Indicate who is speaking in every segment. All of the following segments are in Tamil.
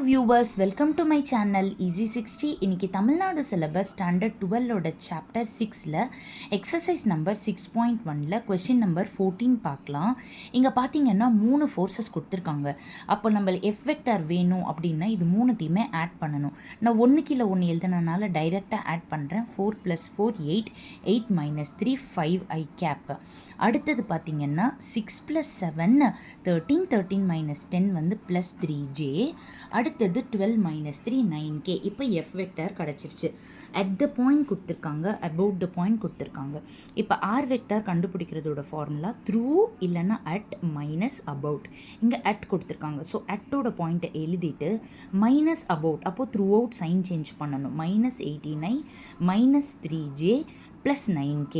Speaker 1: Viewers welcome to my channel easy 60. இன்றைக்கி Tamil Nadu syllabus standard 12ஓட chapter 6ல் exercise number 6.1ல் question number 14 பார்க்கலாம். இங்கே பார்த்தீங்கன்னா 3 ஃபோர்ஸஸ் கொடுத்துருக்காங்க. அப்போ நம்ம எஃப் வெக்டார் வேணும் அப்படின்னா இது மூணுத்தையுமே ஆட் பண்ணணும். நான் ஒன்று கீழே ஒன்று எழுதுனனால டைரெக்டாக ஆட் பண்ணுறேன். 4 + 4 8, 8 - 3 5 I கேப். அடுத்தது பார்த்தீங்கன்னா 6 + 7 13, 13 - 10 வந்து +3J. அடுத்தது 12 - 3 9K. இப்போ எஃப் வெக்டார் கிடச்சிருச்சு. அட் த பாயிண்ட் கொடுத்துருக்காங்க, அபவுட் த பாயிண்ட் கொடுத்துருக்காங்க. இப்போ ஆர் வெக்டார் கண்டுபிடிக்கிறதோட ஃபார்முலா த்ரூ இல்லைன்னா அட் மைனஸ் அபவுட். இங்கே அட் கொடுத்துருக்காங்க. ஸோ அட்டோட பாயிண்ட்டை எழுதிட்டு மைனஸ் அபவுட், அப்போது த்ரூ அவுட் சைன் சேஞ்ச் பண்ணணும். -89 - 3J + 9K.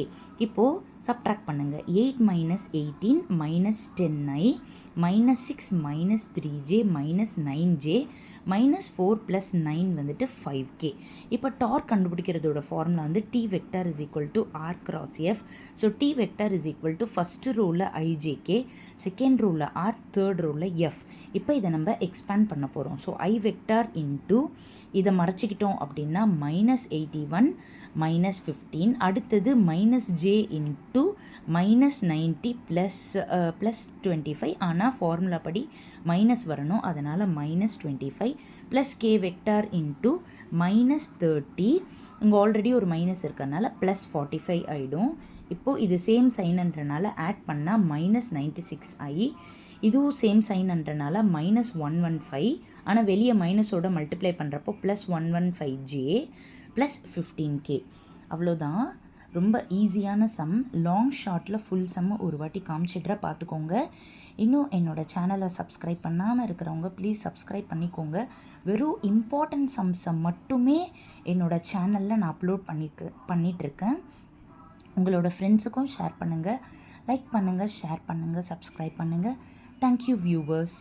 Speaker 1: இப்போது சப்ட்ராக்ட் பண்ணுங்கள். 8 - 18 - 10I -6 - 3J -9J -4 + 9 வந்துட்டு 5K. இப்போ டார்க் கண்டுபிடிக்கிறதோட ஃபார்முலா வந்து T vector = R × F. So T vector = first ரோவில் IJK, செகண்ட் ரோவில் R, தேர்ட் ரோவில் F. இப்போ இதை நம்ம எக்ஸ்பேண்ட் பண்ண போகிறோம். ஸோ I வெக்டார் இன்ட்டு இதை மறைச்சிக்கிட்டோம் அப்படின்னா -81 - 15. அடுத்தது -J இன்ட்டு -90 + 25. ஆனால் ஃபார்முலா படி மைனஸ் வரணும், அதனால் -25 + K வெக்டார் இன்ட்டு -30. இங்கே ஆல்ரெடி ஒரு மைனஸ் இருக்கிறதுனால +45 ஆகிடும். இப்போது இது சேம் சைன்ன்றனால ஆட் பண்ணால் -96I. இதுவும் சேம் சைன்ன்றனால -115. ஆனால் வெளியே மைனஸோட மல்டிப்ளை பண்ணுறப்போ +115J + 15K. அவ்வளோதான். ரொம்ப ஈஸியான சம். லாங் ஷார்ட்டில் ஃபுல் சம் ஒரு வாட்டி காமிச்சிட்ற பார்த்துக்கோங்க. இன்னும் என்னோடய சேனலை சப்ஸ்கிரைப் பண்ணாமல் இருக்கிறவங்க ப்ளீஸ் சப்ஸ்கிரைப் பண்ணிக்கோங்க. வெறும் இம்பார்ட்டன்ட் சம்ஸை மட்டுமே என்னோடய சேனலில் நான் அப்லோட் பண்ணிகிட்ருக்கேன். உங்களோட ஃப்ரெண்ட்ஸுக்கும் ஷேர் பண்ணுங்கள், லைக் பண்ணுங்கள், ஷேர் பண்ணுங்கள், சப்ஸ்கிரைப் பண்ணுங்கள். Thank you viewers.